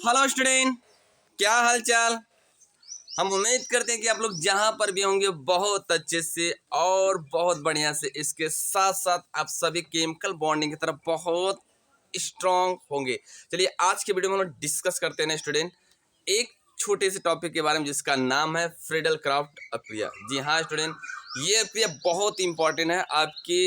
Hello student, क्या हाल चाल। हम उम्मीद करते हैं कि आप लोग जहां पर भी होंगे बहुत अच्छे से और बहुत बढ़िया से, इसके साथ साथ आप सभी केमिकल बॉन्डिंग की तरफ बहुत स्ट्रांग होंगे। चलिए आज के वीडियो में हम लोग डिस्कस करते हैं स्टूडेंट एक छोटे से टॉपिक के बारे में जिसका नाम है फ्रीडल क्राफ्ट अप्रिया। जी हाँ स्टूडेंट, ये अप्रिया बहुत इंपॉर्टेंट है आपके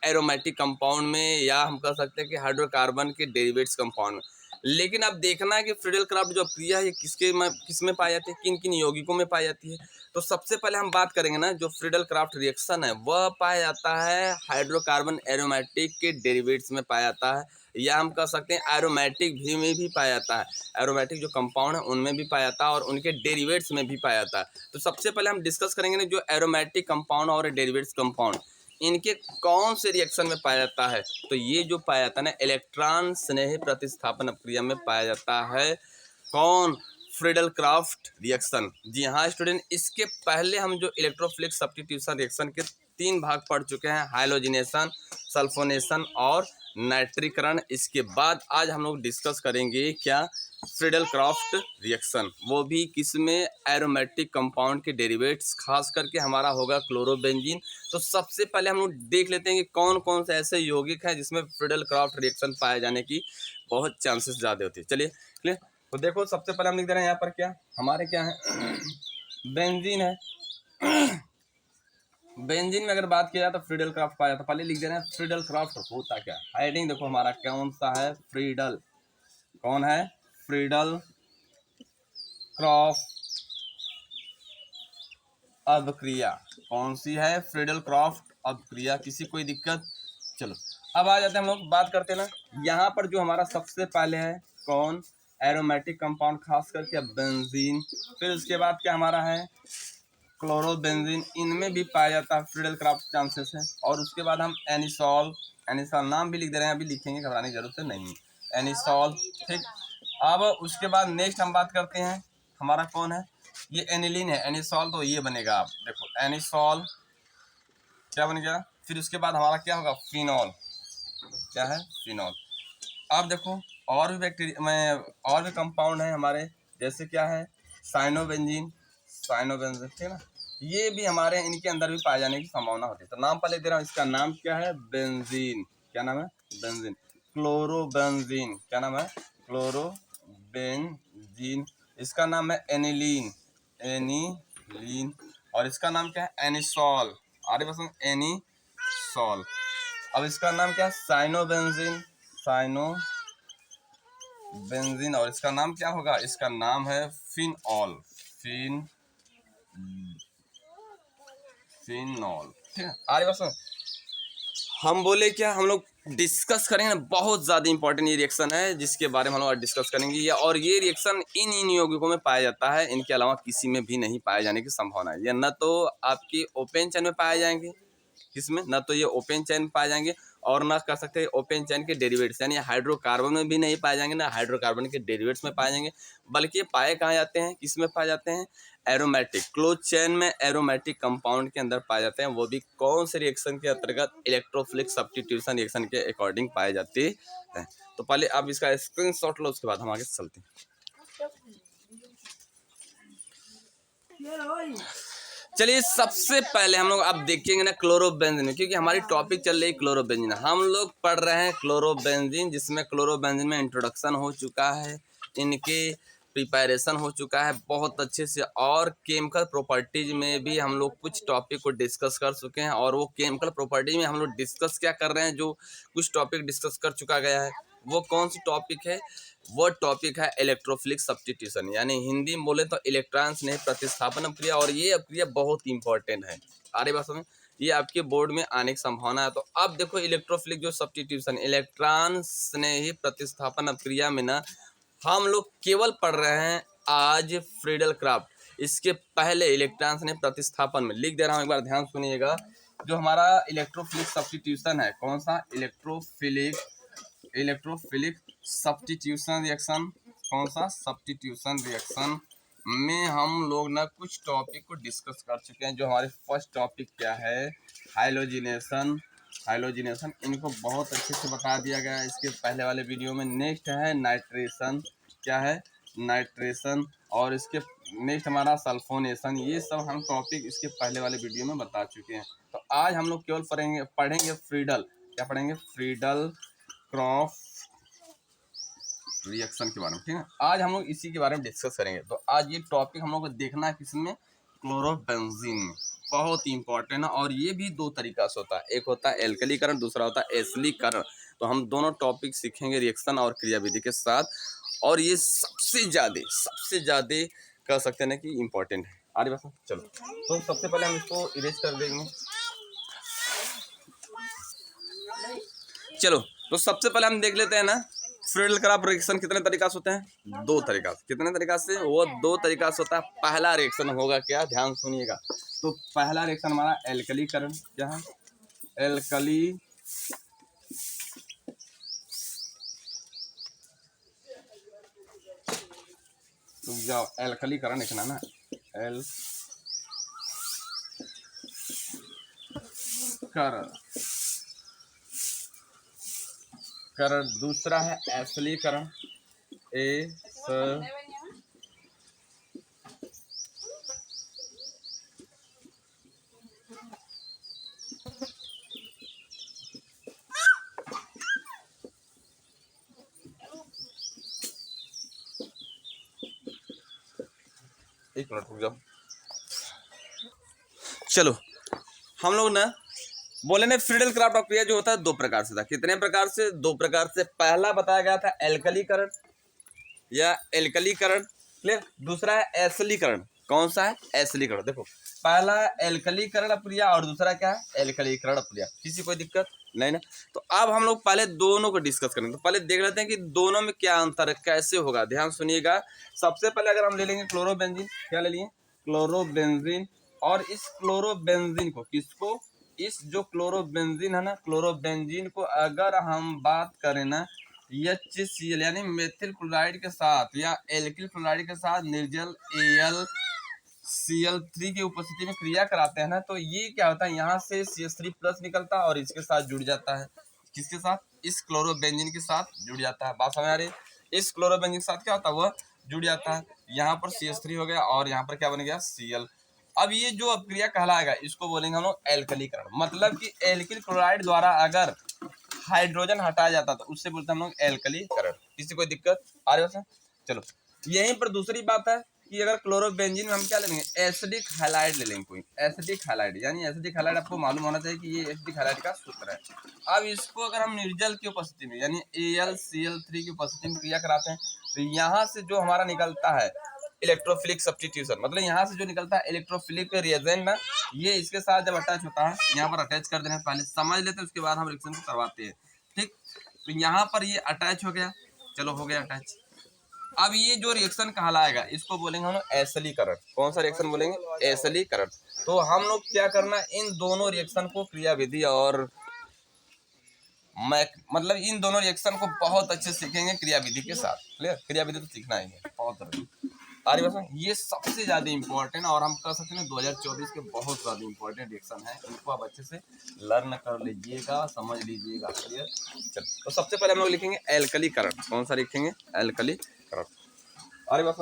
एरोमेटिक कंपाउंड में, या हम कह सकते हैं कि हाइड्रोकार्बन के डेरिवेट्स कंपाउंड में। लेकिन अब देखना है कि फ्रीडल क्राफ्ट जो अप्रिया है ये किस में पाई जाती है, किन किन यौगिकों में पाई जाती है। तो सबसे पहले हम बात करेंगे ना, जो फ्रीडल क्राफ्ट रिएक्शन है वह पाया जाता है हाइड्रोकार्बन एरोमेटिक के डेरिवेट्स में पाया जाता है, या हम कह सकते हैं एरोमेटिक भी में भी पाया जाता है। एरोमेटिक जो कंपाउंड है उनमें भी पाया जाता है और उनके डेरिवेट्स में भी पाया जाता है। तो सबसे पहले हम डिस्कस करेंगे ना, जो एरोमेटिक कंपाउंड और डेरिवेट्स कंपाउंड इनके कौन से रिएक्शन में पाया जाता है। तो ये जो पाया जाता है ना, इलेक्ट्रॉन स्नेह प्रतिस्थापन प्रक्रिया में पाया जाता है। कौन? Friedel craft reaction. जी हाँ स्टूडेंट, इसके पहले हम जो इलेक्ट्रोफिलिक सब्स्टिट्यूशन रिएक्शन के 3 भाग पढ़ चुके हैं, हाइलोजिनेशन, सल्फोनेशन और नाइट्रीकरण। इसके बाद आज हम लोग डिस्कस करेंगे क्या, फ्रीडल क्राफ्ट रिएक्शन, वो भी किसमें, एरोमेटिक कंपाउंड के डेरिवेट्स, खास करके हमारा होगा क्लोरोबेंजीन। तो सबसे पहले हम लोग देख लेते हैं कि कौन कौन से ऐसे यौगिक हैं जिसमें फ्रीडल क्राफ्ट रिएक्शन पाए जाने की बहुत चांसेस ज़्यादा होती है। चलिए क्लियर। तो देखो सबसे पहले हम लिख दे रहे हैं यहाँ पर क्या हमारे क्या है, बेंजीन है। बेंजीन में अगर बात किया जाए तो फ्रीडल क्राफ्ट पाया जाता है। पहले लिख दे रहे हैं फ्रीडल क्राफ्ट होता क्या, हेडिंग देखो हमारा कौन सा है, फ्रीडल। कौन है? फ्रीडल क्रॉफ्ट अभिक्रिया। कौन सी है? फ्रीडल क्रॉफ्ट अभिक्रिया। किसी कोई दिक्कत? चलो अब आ जाते हैं, हम लोग बात करते हैं ना, यहाँ पर जो हमारा सबसे पहले है कौन, एरोमेटिक कंपाउंड, खास करके बेंजीन। फिर उसके बाद क्या हमारा है, क्लोरोबेंजीन। इनमें भी पाया जाता है फ्रीडल क्राफ्ट चांसेस है। और उसके बाद हम एनिसॉल, एनिसॉल नाम भी लिख दे रहे हैं, अभी लिखेंगे, घबराने की जरूरत नहीं है, एनिसॉल। ठीक। अब उसके बाद नेक्स्ट हम बात करते हैं, हमारा कौन है, ये एनिलीन है। एनिसॉल तो ये बनेगा, आप देखो एनिसॉल क्या बन गया। फिर उसके बाद हमारा क्या होगा, फिनॉल। क्या है? फिनॉल। अब देखो और भी बैक्टीरिया में और भी कंपाउंड है हमारे, जैसे क्या है, साइनोबेंजीन। साइनोबेंजीन, ठीक है ना, ये भी हमारे इनके अंदर भी पाए जाने की संभावना होती है। तो नाम पहले दे रहा हूँ, इसका नाम क्या है, बेंजीन। क्या नाम है? बेंजीन। क्लोरोबेंजीन। क्या नाम है? क्लोरोबेंजीन। इसका नाम है एनिलीन। एनिलीन। और इसका नाम क्या है, एनिसॉल। आगे बस एनिसॉल। अब इसका नाम क्या है, साइनोबेंजीन। साइनोबेंजीन। और इसका नाम क्या होगा, इसका नाम है फिनॉल। फिनॉल। ठीक है, आगे बस हम बोले क्या, हम लोग डिस्कस करेंगे ना, बहुत ज़्यादा इंपॉर्टेंट ये रिएक्शन है जिसके बारे में हम लोग आज डिस्कस करेंगे। या और ये रिएक्शन इन यौगिकों में पाया जाता है, इनके अलावा किसी में भी नहीं पाए जाने की संभावना है। या न तो आपकी ओपन चेन में पाए जाएंगे, किसमें, ना तो ये ओपन चेन पाए जाएंगे, और ना कर सकते हैं ओपन चेन के डेरिवेट्स, यानी हाइड्रोकार्बन में भी नहीं पाए जाएंगे, ना हाइड्रोकार्बन के डेरिवेट्स में पाए जाएंगे। बल्कि ये पाए कहाँ जाते हैं, किस में पाए जाते हैं, एरोमेटिक क्लोज चेन में, एरोमेटिक कंपाउंड के अंदर पाए जाते हैं। वो भी कौन से रिएक्शन के अंतर्गत, इलेक्ट्रोफिलिक सब्स्टिट्यूशन रिएक्शन के अकॉर्डिंग पाए जाते हैं। तो पहले आप इसका स्क्रीनशॉट लो, उसके बाद हम आगे चलते हैं। चलिए सबसे पहले हम लोग अब देखेंगे ना क्लोरोबेंजीन, क्योंकि हमारी टॉपिक चल रही है क्लोरोबेंजीन। हम लोग पढ़ रहे हैं क्लोरोबेंजीन, जिसमें क्लोरोबेंजीन में इंट्रोडक्शन हो चुका है, इनके प्रिपरेशन हो चुका है बहुत अच्छे से, और केमिकल प्रॉपर्टीज में भी हम लोग कुछ टॉपिक को डिस्कस कर चुके हैं। और वो केमिकल प्रॉपर्टीज में हम लोग डिस्कस क्या कर रहे हैं, जो कुछ टॉपिक डिस्कस कर चुका गया है, वो कौन सी टॉपिक है, वो टॉपिक है इलेक्ट्रोफिलिक सब्स्टिट्यूशन, यानी हिंदी में बोले तो इलेक्ट्रॉन स्नेह प्रतिस्थापन अभिक्रिया। और ये अभिक्रिया बहुत इंपॉर्टेंट है, आगे बात समझ, ये आपके बोर्ड में आने की संभावना है। तो अब देखो इलेक्ट्रोफिलिक जो सब्स्टिट्यूशन, इलेक्ट्रॉन स्नेही प्रतिस्थापन अभिक्रिया में ना हम लोग केवल पढ़ रहे हैं आज फ्रीडल क्राफ्ट। इसके पहले इलेक्ट्रॉन स्नेह प्रतिस्थापन में लिख दे रहा हूँ, एक बार ध्यान सुनिएगा। जो हमारा इलेक्ट्रोफिलिक सब्स्टिट्यूशन है, कौन सा, इलेक्ट्रोफिलिक सब्स्टिट्यूशन रिएक्शन, कौन सा, सब्स्टिट्यूशन रिएक्शन में हम लोग ना कुछ टॉपिक को डिस्कस कर चुके हैं। जो हमारे फर्स्ट टॉपिक क्या है, हाइलोजिनेशन। हाइलोजिनेशन इनको बहुत अच्छे से बता दिया गया है इसके पहले वाले वीडियो में। नेक्स्ट है नाइट्रेशन। क्या है? नाइट्रेशन और इसके नेक्स्ट हमारा सल्फोनेशन, ये सब हम टॉपिक इसके पहले वाले वीडियो में बता चुके हैं। तो आज हम लोग केवल पढ़ेंगे फ्रीडल, क्या पढ़ेंगे, फ्रीडल क्रॉफ्ट रिएक्शन के बारे में, ठीक है। आज हम लोग इसी के बारे में डिस्कस करेंगे। तो आज ये टॉपिक हम लोग को देखना है किसमें, क्लोरोबेंजीन में, बहुत ही इंपॉर्टेंट है। और ये भी दो तरीका से होता है, एक होता है एल्कलीकरण, दूसरा होता है एसिडीकरण। तो हम दोनों टॉपिक सीखेंगे रिएक्शन और क्रियाविधि के साथ, और ये सबसे ज़्यादा कह सकते हैं ना कि इम्पोर्टेंट है। आगे बस चलो, तो सबसे पहले हम इसको इरेज कर देंगे। चलो, तो सबसे पहले हम देख लेते हैं ना, फ्रीडल क्रॉफ्ट रिएक्शन कितने तरीका से होते हैं, दो तरीका से। कितने तरीका से, वो दो तरीका से होता है। पहला रिएक्शन होगा क्या, ध्यान सुनिएगा। तो पहला रिएक्शन हमारा एल्कलीकरण, क्या है, एल्कली तो जाओ एल्कलीकरण लिखना ना, करण। दूसरा है एसिडीकरण, एक मिनट रुक जाओ। चलो, हम लोग ना बोले ना फ्रीडल क्रॉफ्ट प्रक्रिया जो होता है दो प्रकार से था। कितने प्रकार से, दो प्रकार से। पहला बताया गया था एल्कलीकरण या एल्कलीकरण, क्लियर। दूसरा है एसिडीकरण। कौन सा है, एसिडीकरण। देखो, पहला एल्कलीकरण प्रक्रिया और दूसरा क्या है, एल्कलीकरण प्रक्रिया। किसी कोई दिक्कत नहीं ना। तो अब हम लोग पहले दोनों को डिस्कस करेंगे। तो पहले देख लेते हैं कि दोनों में क्या अंतर है, कैसे होगा। ध्यान सुनिएगा। सबसे पहले अगर हम ले लेंगे क्लोरोबेंजीन, क्या ले लिए, क्लोरोबेंजीन। और इस क्लोरोबेंजीन को, किसको, इस जो क्लोरोबेंजीन है ना, क्लोरोबेंजीन को अगर हम बात करें ना HCl यानी मेथिल क्लोराइड के साथ या एल्किल क्लोराइड के साथ निर्जल AlCl3 की उपस्थिति में क्रिया कराते हैं ना, तो ये क्या होता है, यहाँ से CH3+ निकलता है और इसके साथ जुड़ जाता है। किसके साथ, इस क्लोरोबेंजीन के साथ जुड़ जाता है। बात समझ आ रही है। इस क्लोरोबेंजीन के साथ क्या होता है, वह जुड़ जाता है। यहाँ पर CH3 हो गया और यहाँ पर क्या बन गया, Cl। अब ये जो अपक्रिया कहलाएगा इसको बोलेंगे हम लोग एल्कलीकरण। मतलब कि एल्किल क्लोराइड द्वारा अगर हाइड्रोजन हटाया जाता तो उससे बोलते हैं हम लोग एल्कलीकरण। किसी कोई दिक्कत आ रही है। चलो, यहीं पर दूसरी बात है कि अगर क्लोरोबेंजीन में हम क्या लेंगे, एसिडिक हैलाइड ले लेंगे। कोई एसिडिक हैलाइड, यानी एसिडिक हैलाइड आपको मालूम होना चाहिए कि ये एसिडिक हैलाइड का सूत्र है। अब इसको अगर हम निर्जल की उपस्थिति में यानी AlCl3 की उपस्थिति में क्रिया कराते हैं, तो यहाँ से जो हमारा निकलता है इलेक्ट्रोफिलिक सब्स्टिट्यूशन, मतलब यहाँ से जो निकलता है इलेक्ट्रोफिलिक रिएजेंट ना, ये इसके साथ जब अटैच होता है, यहाँ पर अटैच कर देना है, पहले समझ लेते हैं, उसके बाद हम रिएक्शन को करवाते हैं। ठीक, तो यहाँ पर ये अटैच हो गया। चलो, हो गया अटैच। अब ये जो रिएक्शन कहलाएगा इसको बोलेंगे हम लोग एसिडीकरण। कौन सा रिएक्शन बोलेंगे, एसिडीकरण। तो हम लोग क्या करना, इन दोनों रिएक्शन को क्रियाविधि और मतलब इन दोनों रिएक्शन को बहुत अच्छे से सीखेंगे क्रियाविधि के साथ। क्लियर, क्रियाविधि तो सीखना ही है बहुत। आगे बस, ये सबसे ज्यादा इंपॉर्टेंट और हम कह सकते हैं 2024 के बहुत ज्यादा इंपॉर्टेंट रिएक्शन है। इनको आप अच्छे से लर्न कर लीजिएगा, समझ लीजिएगा। क्लियर। चलो, तो सबसे पहले हम लोग लिखेंगे एल्कलीकरण। कौन सा लिखेंगे, एल्कलीकरण। अरे बस,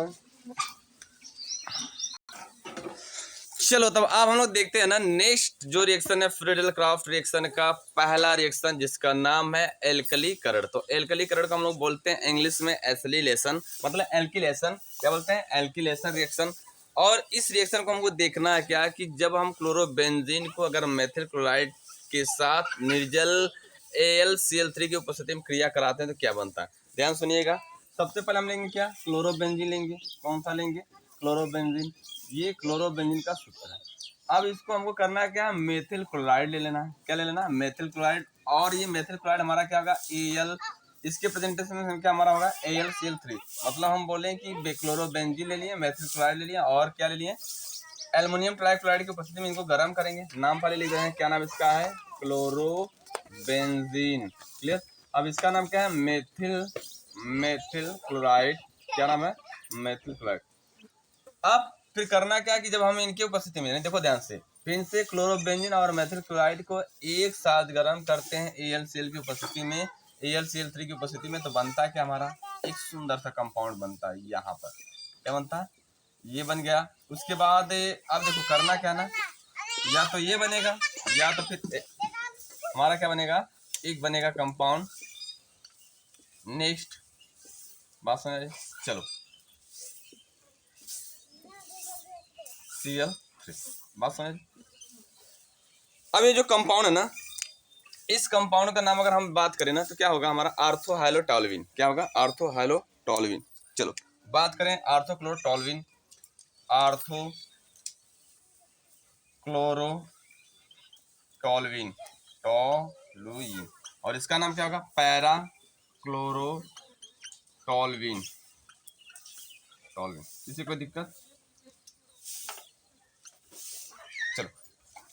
चलो तब अब हम लोग देखते हैं ना नेक्स्ट जो रिएक्शन है फ्रीडल क्रॉफ्ट रिएक्शन का पहला रिएक्शन, जिसका नाम है एल्कलीकरण। तो एल्कलीकरण को हम लोग बोलते हैं इंग्लिश में एसिलेशन, मतलब एल्किलेशन। क्या बोलते हैं, एल्किलेशन रिएक्शन। और इस रिएक्शन को हमको देखना है क्या, कि जब हम क्लोरोबेंजीन को अगर मेथिल क्लोराइड के साथ निर्जल AlCl3 की उपस्थिति में क्रिया कराते हैं तो क्या बनता है। ध्यान सुनिएगा। सबसे पहले हम लेंगे क्या, क्लोरोबेंजीन लेंगे। कौन सा लेंगे, क्लोरोबेंजीन। ये क्लोरोबेंजीन का सूत्र है। अब इसको हमको करना है क्या, मेथिल क्लोराइड ले लेना है। क्या ले लेना, मेथिल क्लोराइड। और ये मेथिल क्लोराइड हमारा क्या होगा, Al। इसके प्रेजेंटेशन में क्या हमारा होगा, AlCl3। मतलब हम बोले कि बेक्लोरोबेंजीन ले लिए, मेथिल क्लोराइड ले लिया और क्या ले लिए, एल्युमिनियम ट्राइक्लोराइड की उपस्थिति में इनको गर्म करेंगे। नाम पहले लिख रहे हैं, क्या नाम इसका है, क्लोरोबेंजीन। क्लियर। अब इसका नाम क्या है, मेथिल क्लोराइड। क्या नाम है, मेथिल क्लोराइड। अब फिर करना क्या कि जब हम इनकी उपस्थिति में, देखो ध्यान से, फिर से क्लोरोबेंजीन और मेथिल क्लोराइड को एक साथ गर्म करते हैं AlCl की उपस्थिति में, AlCl3 की उपस्थिति में, तो बनता है क्या हमारा एक सुंदर सा कंपाउंड बनता है। यहाँ पर क्या बनता है, ये बन गया। उसके बाद अब देखो करना क्या ना, या तो ये बनेगा या तो फिर हमारा क्या बनेगा, एक बनेगा कंपाउंड। नेक्स्ट बात समझ आई? चलो Cl3 बात समझ। अब ये जो कंपाउंड है ना, इस कंपाउंड का नाम अगर हम बात करें ना तो क्या होगा हमारा, आर्थोहाइलोटोल्यूइन। क्या होगा, आर्थोहाइलोटोल्यूइन। चलो बात करें आर्थोक्लोरोटोल्यूइन, आर्थोक्लोरोटोल्यूइन, टोलुइन। और इसका नाम क्या होगा, पैराक्लोरोटोल्यूइन। टोलुइन। किसी कोई दिक्कत? चलो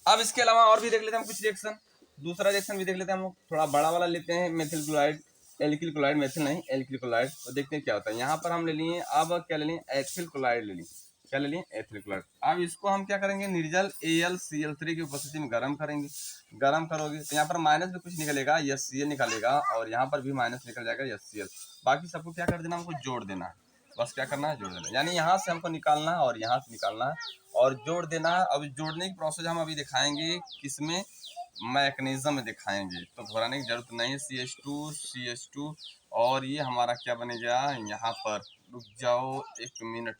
अब इसके अलावा और भी देख लेते हैं हम कुछ रिएक्शन। दूसरा रिएक्शन भी देख लेते हैं हम लोग, थोड़ा बड़ा वाला लेते हैं, methyl chloride, alkyl chloride, methyl नहीं एल्किल क्लोराइड। तो देखते हैं क्या होता है। यहाँ पर हम ले लिए, अब क्या ले लिए, एथिल क्लोराइड ले लिए। क्या ले लिए, एथिल क्लोराइड। अब इसको हम क्या करेंगे, निर्जल AlCl3 की उपस्थिति में गर्म करेंगे। गर्म करोगे तो यहाँ पर माइनस भी कुछ निकलेगा, HCl निकलेगा, और यहाँ पर भी माइनस निकल जाएगा, HCl। बाकी सबको क्या कर देना, हमको जोड़ देना है। बस क्या करना है, जोड़ देना। यानी यहाँ से हमको निकालना है और यहाँ से निकालना है और जोड़ देना है। अब जोड़ने की प्रोसेस हम अभी दिखाएंगे, किसमें, मैकेनिज्म में दिखाएंगे, तो घबराने की जरूरत नहीं है। CH2 और ये हमारा क्या बनेगा, यहाँ पर रुक जाओ एक मिनट,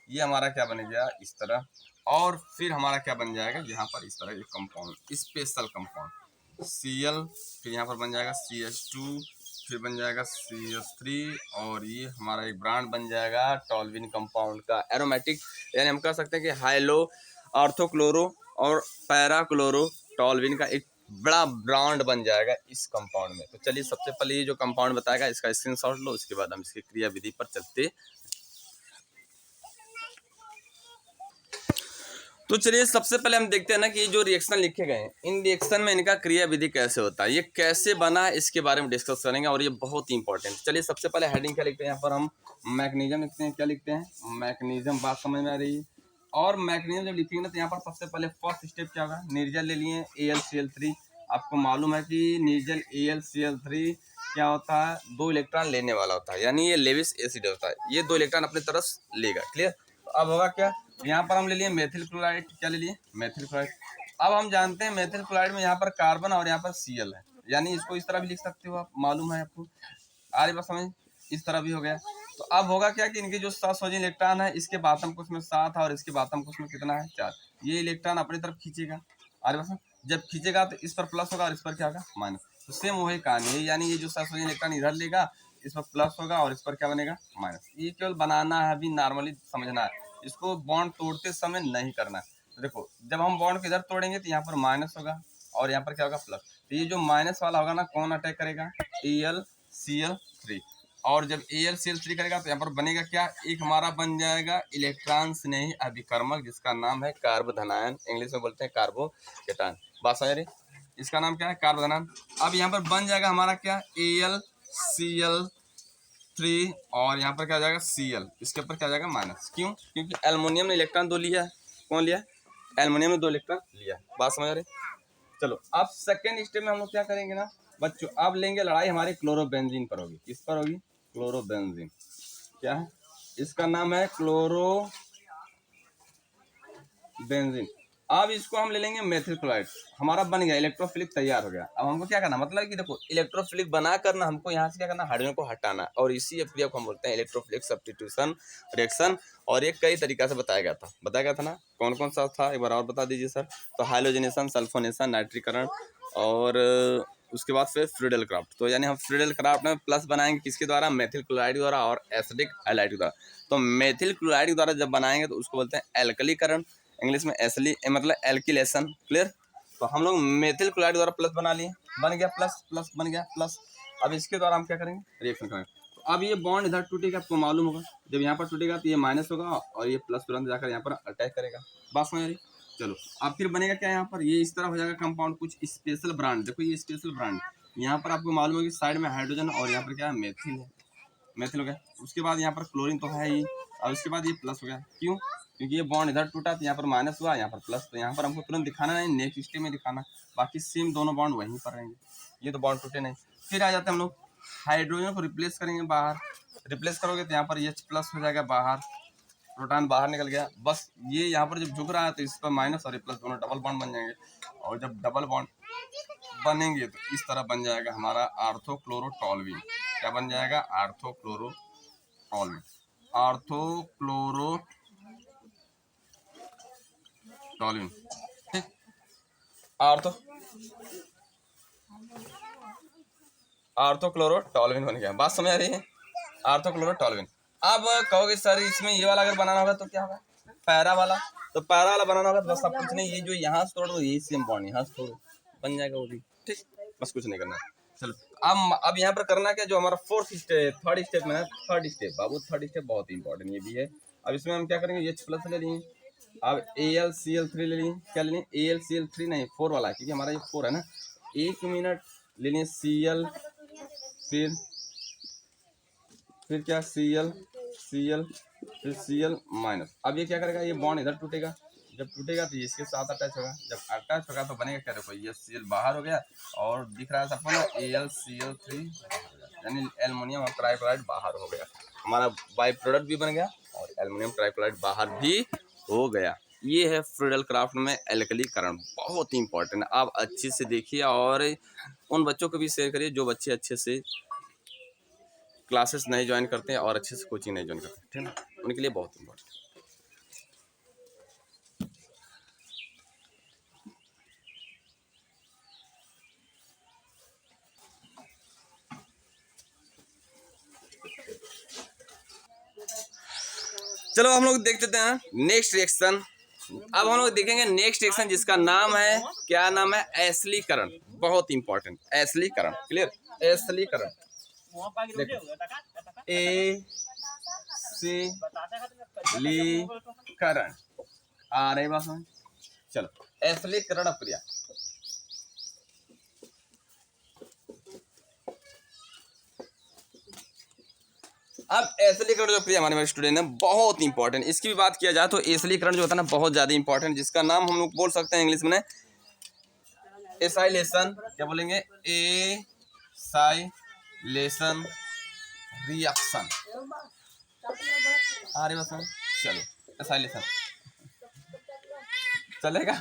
ये हमारा क्या बनेगा इस तरह, और फिर हमारा क्या बन जाएगा यहाँ पर इस तरह, एक कंपाउंड, स्पेशल कंपाउंड Cl, फिर यहाँ पर बन जाएगा CH2, फिर बन जाएगा CH3, और ये हमारा एक ब्रांड बन जाएगा टोल्यूइन कंपाउंड का एरोमेटिक। यानी हम कह सकते हैं कि हाइलो आर्थोक्लोरो और पैराक्लोरो टोल्यूइन का एक बड़ा ब्रांड बन जाएगा इस कंपाउंड में। तो चलिए सबसे पहले ये जो कंपाउंड बताएगा इसका स्क्रीनशॉट लो, उसके बाद हम इसकी क्रिया विधि पर चलते। तो चलिए सबसे पहले हम देखते हैं ना कि ये जो रिएक्शन लिखे गए हैं, इन रिएक्शन में इनका क्रिया विधि कैसे होता है, ये कैसे बना है, इसके बारे में डिस्कस करेंगे, और ये बहुत ही इंपॉर्टेंट। चलिए सबसे पहले हेडिंग क्या लिखते हैं, यहाँ पर हम मैकेनिज्म लिखते हैं। क्या लिखते हैं, मैकेनिज्म। बात समझ में आ रही है? और मैकेनिज्म जब लिखेंगे ना तो यहाँ पर सबसे पहले फर्स्ट स्टेप क्या होगा, निर्जल ले लिए AlCl3। आपको मालूम है कि निर्जल AlCl3 क्या होता है, 2 इलेक्ट्रॉन लेने वाला होता है, यानी ये लेविस एसिड होता है, ये 2 इलेक्ट्रॉन अपनी तरफ लेगा। क्लियर? तो अब होगा क्या, यहाँ पर हम ले लिए मेथिल क्लोराइड। क्या ले लिए, मेथिल क्लोराइड। अब हम जानते हैं मेथिल क्लोराइड में यहाँ पर कार्बन और यहाँ पर Cl है, यानी इसको इस तरह भी लिख सकते हो आप, मालूम है आपको। आ रही बात समझ, इस तरह भी हो गया। तो अब होगा क्या कि इनके जो 7 सोडियम इलेक्ट्रॉन है, इसके बातम कोष में 7 और इसके बातम कोष में कितना है, 4। ये इलेक्ट्रॉन अपनी तरफ खींचेगा। आ रही बात समझ, जब खींचेगा तो इस पर प्लस होगा और इस पर क्या होगा, माइनस। तो सेम वही कहानी है, यानी ये जो 7 सोडियम इलेक्ट्रॉन इधर लेगा, इस पर प्लस होगा और इस पर क्या बनेगा, माइनस। ये केवल बनाना है, अभी नॉर्मली समझना है, इसको बॉन्ड तोड़ते समय नहीं करना है। तो देखो जब हम बॉन्ड को इधर तोड़ेंगे तो यहाँ पर माइनस होगा और यहाँ पर क्या होगा, प्लस। तो ये जो माइनस वाला होगा ना, कौन अटैक करेगा, AlCl3। और जब AlCl3 करेगा तो यहाँ पर बनेगा क्या, एक हमारा बन जाएगा इलेक्ट्रॉन स्नेही अभिकर्मक, जिसका नाम है कार्बोधनायन, इंग्लिश में बोलते हैं कार्बोकेटायन। बात समझ रही, इसका नाम क्या है, कार्बोधनायन। अब यहाँ पर बन जाएगा हमारा क्या, AlCl3, और यहाँ पर क्या आ जाएगा, Cl, इसके ऊपर क्या आ जाएगा, माइनस। क्यों, क्योंकि एल्युमिनियम ने इलेक्ट्रॉन 2 लिया है। कौन लिया, एल्युमिनियम ने 2 इलेक्ट्रॉन लिया है। बात समझ रहे। चलो अब सेकेंड स्टेप में हम लोग क्या करेंगे ना बच्चों, अब लेंगे लड़ाई हमारे क्लोरोबेंजीन पर होगी। किस पर होगी, क्लोरोबेंजीन। क्या है, इसका नाम है क्लोरोबेंजीन। अब इसको हम ले लेंगे मेथिल क्लोराइड। हमारा बन गया, इलेक्ट्रोफिलिक तैयार हो गया। अब हमको क्या करना, मतलब कि देखो इलेक्ट्रोफिलिक बना करना, हमको यहाँ से क्या करना, हाइड्रोजन को हटाना, और इसी प्रक्रिया को हम बोलते हैं इलेक्ट्रोफिलिक सब्स्टिट्यूशन रिएक्शन। और ये कई तरीका से बताया गया था ना, कौन कौन सा था, एक बार और बता दीजिए सर। तो हाइलोजनेशन, सल्फोनेशन, नाइट्रीकरण, और उसके बाद फिर फ्रीडल क्राफ्ट। तो यानी हम फ्रीडल क्राफ्ट में प्लस बनाएंगे किसके द्वारा, मेथिल क्लोराइड द्वारा और एसिडिक हैलाइड द्वारा। तो मेथिल क्लोराइड द्वारा जब बनाएंगे तो उसको बोलते हैं एल्कलीकरण, इंग्लिश में एसली मतलब एल्किलेशन। क्लियर? तो हम लोग मेथिल क्लोराइड द्वारा प्लस बना लिए, बन गया प्लस, प्लस बन गया प्लस। अब इसके द्वारा हम क्या करेंगे, रिएक्शन करेंगे। तो अब ये बॉन्ड इधर टूटेगा, आपको मालूम होगा, जब यहाँ पर टूटेगा तो ये माइनस होगा और ये प्लस तुरंत जाकर यहाँ पर अटैक करेगा। बात समझ रही। चलो अब फिर बनेगा क्या, यहाँ पर ये इस तरह हो जाएगा कंपाउंड, कुछ स्पेशल ब्रांड। देखो ये स्पेशल ब्रांड, यहाँ पर आपको मालूम है कि साइड में हाइड्रोजन और यहाँ पर क्या है, मेथिल है, मेथिल हो गया। उसके बाद यहाँ पर क्लोरीन तो है ही, और उसके बाद ये प्लस हो गया। क्यों, क्योंकि ये बॉन्ड इधर टूटा तो यहाँ पर माइनस हुआ, यहाँ पर प्लस। तो यहाँ पर हमको तुरंत दिखाना नहीं, नेक्स्ट स्टेप में दिखाना, बाकी सेम दोनों बॉन्ड वहीं पर रहेंगे, ये तो बॉन्ड टूटे नहीं। फिर आ जाते हैं हम लोग, हाइड्रोजन को रिप्लेस करेंगे बाहर। रिप्लेस करोगे तो यहाँ पर H प्लस हो जाएगा बाहर, प्रोटॉन बाहर निकल गया। बस ये यहाँ पर जब झुक रहा है तो इस पर माइनस और प्लस दोनों डबल बॉन्ड बन जाएंगे, और जब डबल बॉन्ड बनेंगे तो इस तरह बन जाएगा हमारा आर्थोक्लोरोटॉल्विन। क्या बन जाएगा? आर्थोक्लोरोटॉल्विन। आर्थोक्लोरोटॉल्विन, ठीक। आर्थोक्लोरोटॉल्विन बन गया। बात समझ आ रही है? आर्थोक्लोरोटॉल्विन। अब कहोगे सर इसमें ये वाला अगर बनाना होगा तो क्या होगा? पैरा वाला। तो पैरा वाला बनाना होगा तो बस सब कुछ नहीं, ये जो यहाँ से तोड़ दो यही सेम बॉन्ड यहाँ से तोड़ो, बन जाएगा वो भी, ठीक। बस कुछ नहीं करना है। चलो अब यहाँ पर करना क्या, जो हमारा फोर्थ स्टेप थर्ड स्टेप में है, थर्ड स्टेप बाबू, थर्ड स्टेप बहुत इंपॉर्टेंट ये भी है। अब इसमें हम क्या करेंगे, H प्लस ले लिए, अब AlCl3 ले लिए। क्या ले लिए? AlCl3 नहीं, 4 वाला, क्योंकि हमारा ये 4 है ना। 1 मिनट ले लिए Cl, फिर क्या Cl, फिर Cl माइनस। अब ये क्या करेगा, ये बॉन्ड इधर टूटेगा, जब टूटेगा तो ये इसके साथ अटैच होगा, जब अटैच होगा तो बनेगा क्या, देखो ये Cl बाहर हो गया और दिख रहा है सबको ना AlCl3, यानी एल्युमिनियम ट्राइक्लोराइड बाहर हो गया, हमारा बाई प्रोडक्ट भी बन गया और एल्युमिनियम ट्राइक्लोराइड बाहर भी हो गया। ये है फ्रीडल क्राफ्ट में एल्कलीकरण, बहुत ही इंपॉर्टेंट है। आप अच्छे से देखिए और उन बच्चों को भी शेयर करिए जो बच्चे अच्छे से क्लासेस नहीं ज्वाइन करते हैं और अच्छे से कोचिंग नहीं ज्वाइन करते, ठीक है, उनके लिए बहुत इंपॉर्टेंट। चलो हम लोग देख लेते हैं नेक्स्ट रिएक्शन। अब हम लोग देखेंगे नेक्स्ट रिएक्शन जिसका नाम है, क्या नाम है, एसिलीकरण। बहुत इंपॉर्टेंट, एसिलीकरण, क्लियर, एसिलीकरण। एसिलीकरण आ रही बात में। चलो एसिलीकरण अप्रिया। अब एसिलीकरण जो प्रिय हमारे स्टूडेंट है बहुत इंपॉर्टेंट, इसकी भी बात किया जाए तो एसिलीकरण जो होता है ना बहुत ज्यादा इंपॉर्टेंट, जिसका नाम हम लोग बोल सकते हैं इंग्लिश में एसाइलेशन। क्या बोलेंगे? Acylation reaction. अरे बस चलो एसाइलेशन चलेगा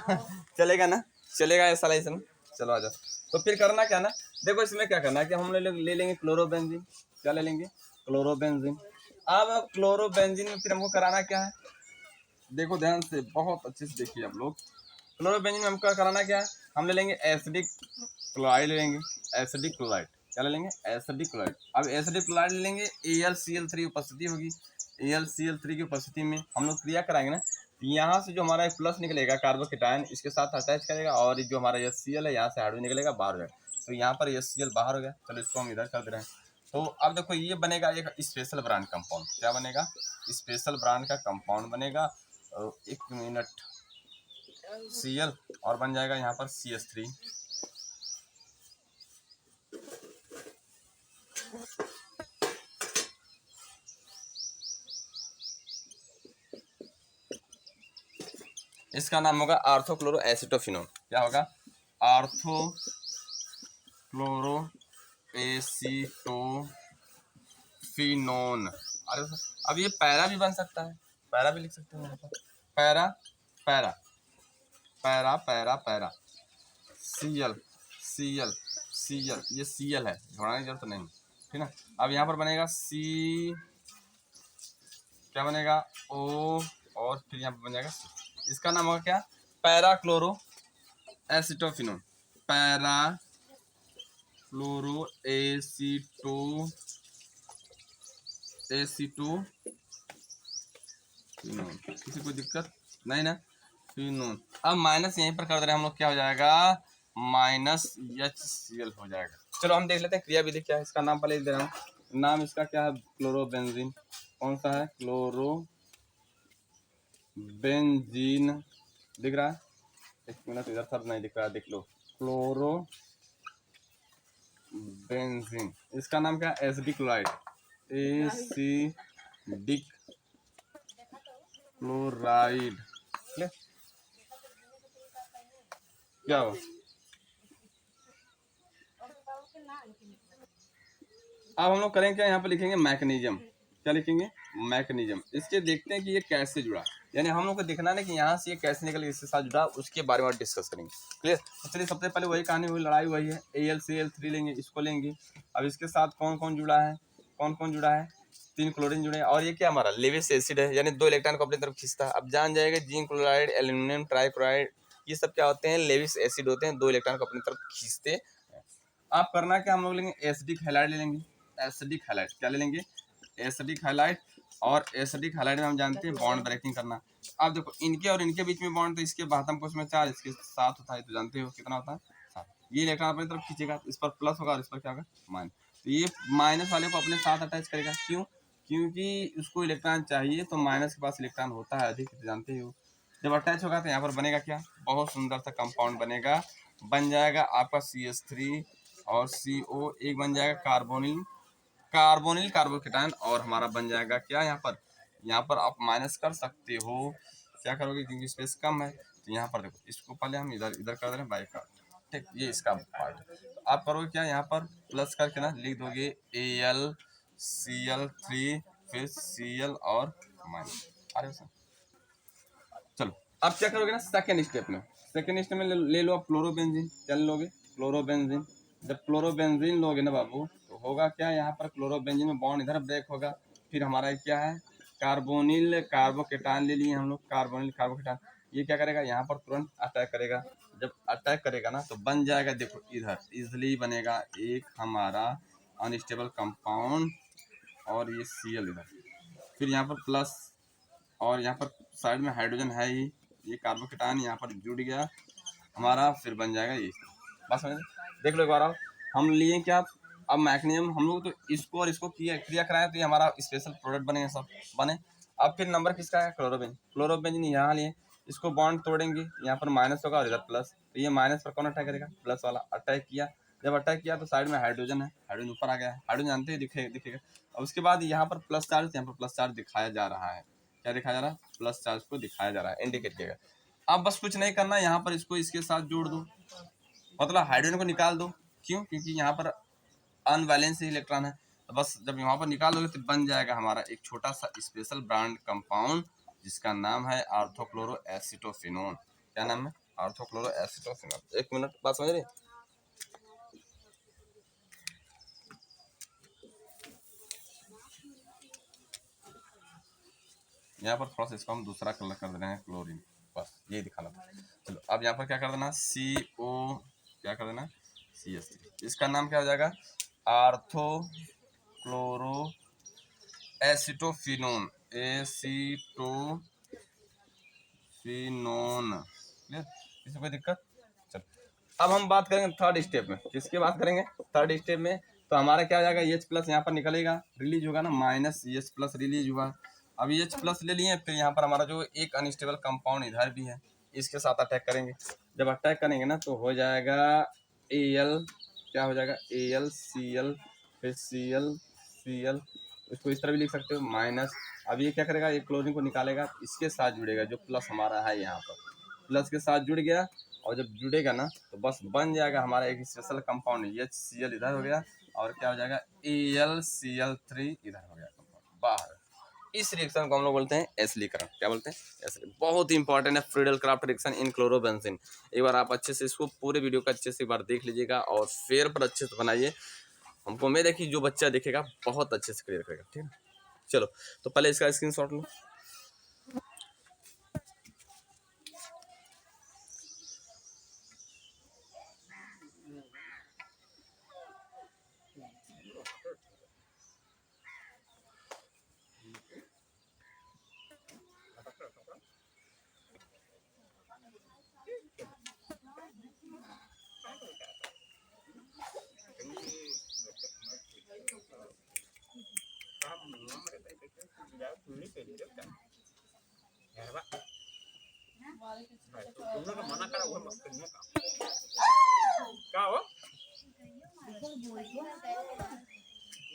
चलेगा ना, चलेगा एसाइलेशन। चलो आ जाओ। तो फिर करना क्या ना, देखो इसमें क्या करना है कि हम ले लेंगे क्लोरोबेंजीन। क्या ले लेंगे? क्लोरोबेंजीन। अब क्लोरोबेंजीन में फिर हमको कराना क्या है, देखो ध्यान से बहुत अच्छे से देखिए आप लोग। क्लोरोबेंजीन में हमको कराना क्या है, हम ले लेंगे एसिडिक क्लोराइड ले लेंगे, एसिडिक क्लोराइड। क्या ले लेंगे? Acidic chloride. अब एसिडिक क्लोराइड ले लेंगे, AlCl3 उपस्थिति होगी, AlCl3 की उपस्थिति में हम लोग क्रिया कराएंगे ना, यहाँ से जो हमारा एक प्लस निकलेगा कार्बोकेटायन इसके साथ अटैच करेगा, और जो हमारा HCl है यहाँ से हाइड्रोजन निकलेगा बाहर हो जाएगा, तो यहाँ पर HCl बाहर हो गया। चलो इसको हम इधर कर दे रहे हैं। तो अब देखो ये बनेगा एक स्पेशल ब्रांड कंपाउंड। क्या बनेगा? स्पेशल ब्रांड का कंपाउंड बनेगा। 1 मिनट Cl और बन जाएगा यहाँ पर CH3। इसका नाम होगा आर्थोक्लोरो एसिटोफिनोन। क्या होगा? आर्थोक्लोरो एसिटोफिनोन। अरे अब ये पैरा भी बन सकता है, पैरा भी लिख सकते हैं यहाँ पर, para para para para para Cl Cl Cl, ये Cl है, घबराने की जरूरत नहीं, ठीक ना। अब यहाँ पर बनेगा C, क्या बनेगा? O, और फिर यहाँ पर बन जाएगा C। इसका नाम होगा क्या? Para chloro acetophenone. Para chloro acetophenone. किसी को दिक्कत नहीं ना? फिनोन। अब माइनस यहीं पर कर दे रहे हैं हम लोग, क्या हो जाएगा? -HCl हो जाएगा। चलो हम देख लेते हैं क्रिया विधि क्या है। इसका नाम पहले लिख दे रहा हूँ, नाम इसका क्या है? क्लोरोबेंजीन। कौन सा है? क्लोरोबेंजीन दिख रहा है? एक मिनट, इधर सब नहीं दिख रहा, देख लो। क्लोरोबेंजीन, इसका नाम क्या है? Acidic chloride, acidic chloride. क्या हो? अब हम लोग करेंगे क्या, यहाँ पे लिखेंगे मैग्नीशियम। क्या लिखेंगे, मैकेनिज्म। इसके देखते हैं कि ये कैसे जुड़ा, यानी हम लोग को देखना है कि यहाँ से ये कैसे निकल इसके साथ जुड़ा, उसके बारे में डिस्कस करेंगे। क्लियर। तो चलिए सबसे पहले वही कहानी हुई, लड़ाई वही है, AlCl3 लेंगे, इसको लेंगे। अब इसके साथ कौन कौन जुड़ा है, कौन कौन जुड़ा है, 3 क्लोरीन जुड़े हैं। और ये क्या हमारा लेविस एसिड है, यानी 2 इलेक्ट्रॉन को अपनी तरफ खींचता है। अब जान जाएगा जिंक क्लोराइड, एल्यूमिनियम ट्राइक्लोराइड, ये सब क्या होते हैं, लेविस एसिड होते हैं, 2 इलेक्ट्रॉन को अपनी तरफ खींचते हैं। आप करना क्या, हम लोग लेंगे एसिडिक हैलाइड ले लेंगे, एसिडिक हैलाइड क्या ले लेंगे, एसिडिक हैलाइड। और एसिडिक हैलाइड में हम जानते हैं बॉन्ड ब्रेकिंग करना। अब देखो इनके और इनके बीच में बॉन्ड, तो इसके बाद हमको उसमें 4, इसके 7 होता है, तो जानते हो कितना होता है 7। ये इलेक्ट्रॉन अपनी तरफ खींचेगा, इस पर प्लस होगा और इस पर क्या होगा माइनस। तो ये माइनस वाले को अपने साथ अटैच करेगा, क्यों, क्योंकि उसको इलेक्ट्रॉन चाहिए, तो माइनस के पास इलेक्ट्रॉन होता है अधिक, तो जानते हो। जब अटैच होगा तो यहाँ पर बनेगा क्या, बहुत सुंदर सा कंपाउंड बनेगा, बन जाएगा आपका CH3 और CO, एक बन जाएगा कार्बोनिल, कार्बोनिल कार्बोकेटायन, और हमारा बन जाएगा क्या, यहाँ पर आप माइनस कर सकते हो, क्या करोगे क्योंकि स्पेस कम है। तो यहाँ पर देखो, इसको पहले हम इधर इधर कर दे रहे हैं बाई का, ठीक, ये इसका पार्ट है। तो आप करोगे क्या, यहाँ पर प्लस करके ना लिख दोगे AlCl3, फिर Cl और माइनस, अरे सर चलो। अब क्या करोगे ना सेकेंड स्टेप में, सेकेंड स्टेप में ले लो आप क्लोरोबेंजीन, क्या लोगे, क्लोरोबेंजीन। जब क्लोरोबेंजीन लोगे ना बाबू, तो होगा क्या, यहाँ पर क्लोरोबेंजीन में बॉन्ड इधर ब्रेक होगा, फिर हमारा क्या है, कार्बोनिल कार्बोकेटान ले लिए हम लोग, कार्बोनिल कार्बोकेटान, ये क्या करेगा, यहाँ पर तुरंत अटैक करेगा। जब अटैक करेगा ना तो बन जाएगा, देखो इधर इजली बनेगा एक हमारा अनस्टेबल कंपाउंड, और ये Cl इधर, फिर यहाँ पर प्लस, और यहाँ पर साइड में हाइड्रोजन है ही, ये कार्बोकेटान यहाँ पर जुड़ गया हमारा, फिर बन जाएगा ये, बस समझ। देख लो एक बार, आप हम लिए क्या, अब मैग्नीशियम हम लोग तो इसको और इसको क्रिया कराएं, तो ये हमारा स्पेशल प्रोडक्ट बने, सब बने। अब फिर नंबर किसका है, क्लोरोबेंजीन, क्लोरोबेंजीन यहाँ लिए, इसको बॉन्ड तोड़ेंगे, यहाँ पर माइनस होगा और इधर प्लस, तो ये माइनस पर कौन अटैक करेगा, प्लस वाला अटैक किया। जब अटैक किया तो साइड में हाइड्रोजन है, हाइड्रोजन ऊपर आ गया है, हाइड्रोजन जानते हैं दिखेगा। और उसके बाद यहाँ पर प्लस चार्ज, यहाँ पर प्लस चार्ज दिखाया जा रहा है, क्या दिखाया जा रहा है, प्लस चार्ज को दिखाया जा रहा है, इंडिकेट किया। अब बस कुछ नहीं करना, यहाँ पर इसको इसके साथ जोड़ दो, मतलब हाइड्रोजन को निकाल दो, क्यों, क्योंकि यहाँ पर अनवैलेंस इलेक्ट्रॉन है। तो बस जब यहाँ पर निकाल दोगे तो बन जाएगा हमारा एक छोटा सा स्पेशल ब्रांड कंपाउंड, जिसका नाम है आर्थोक्लोरो एसिटोफिनोन। क्या नाम है, आर्थोक्लोरो एसिटोफिनोन। एक मिनट, बात समझ रही, यहाँ पर थोड़ा सा इसको हम दूसरा कलर कर दे रहे हैं, क्लोरीन, बस ये दिखाना था। चलो अब यहाँ पर क्या कर देना, CO, क्या कर देना, CH3, इसका नाम क्या हो जाएगा, आर्थोक्लोरो एसिटोफिनोन, एसिटोफिनोन। क्लियर, इसमें कोई दिक्कत। चलो अब हम बात करेंगे थर्ड स्टेप में, किसकी बात करेंगे, थर्ड स्टेप में तो हमारा क्या हो जाएगा, H+ यहाँ पर निकलेगा, रिलीज होगा ना, माइनस H+ रिलीज हुआ। अब H+ ले लिए, फिर यहाँ पर हमारा जो एक अनस्टेबल कंपाउंड इधर भी है, इसके साथ अटैक करेंगे। जब अटैक करेंगे ना तो हो जाएगा Al, क्या हो जाएगा, AlCl, फिर Cl, इसको इस तरह भी लिख सकते हो माइनस। अब ये क्या करेगा, ये क्लोरीन को निकालेगा, इसके साथ जुड़ेगा, जो प्लस हमारा है यहाँ पर, प्लस के साथ जुड़ गया। और जब जुड़ेगा ना तो बस बन जाएगा हमारा एक स्पेशल कंपाउंड, HCl इधर हो गया, और क्या हो जाएगा, AlCl3 इधर हो गया कंपाउंड बाहर। इस रिएक्शन को हम लोग बोलते हैं एसिलीकरण, क्या बोलते हैं, एसिली। बहुत ही इंपॉर्टेंट है Friedel craft reaction in chlorobenzene. एक बार आप अच्छे से इसको पूरे वीडियो को अच्छे से एक बार देख लीजिएगा, और फेयर पर अच्छे से बनाइए। हमको उम्मीद है कि जो बच्चा देखेगा बहुत अच्छे से क्लियर करेगा, ठीक है। चलो तो पहले इसका स्क्रीनशॉट लो।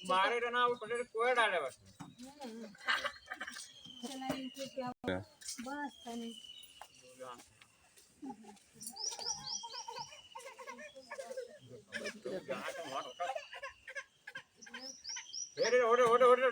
मारे ना वो पटेल कोई डाले बस ओरे ओरे ओरे ओरे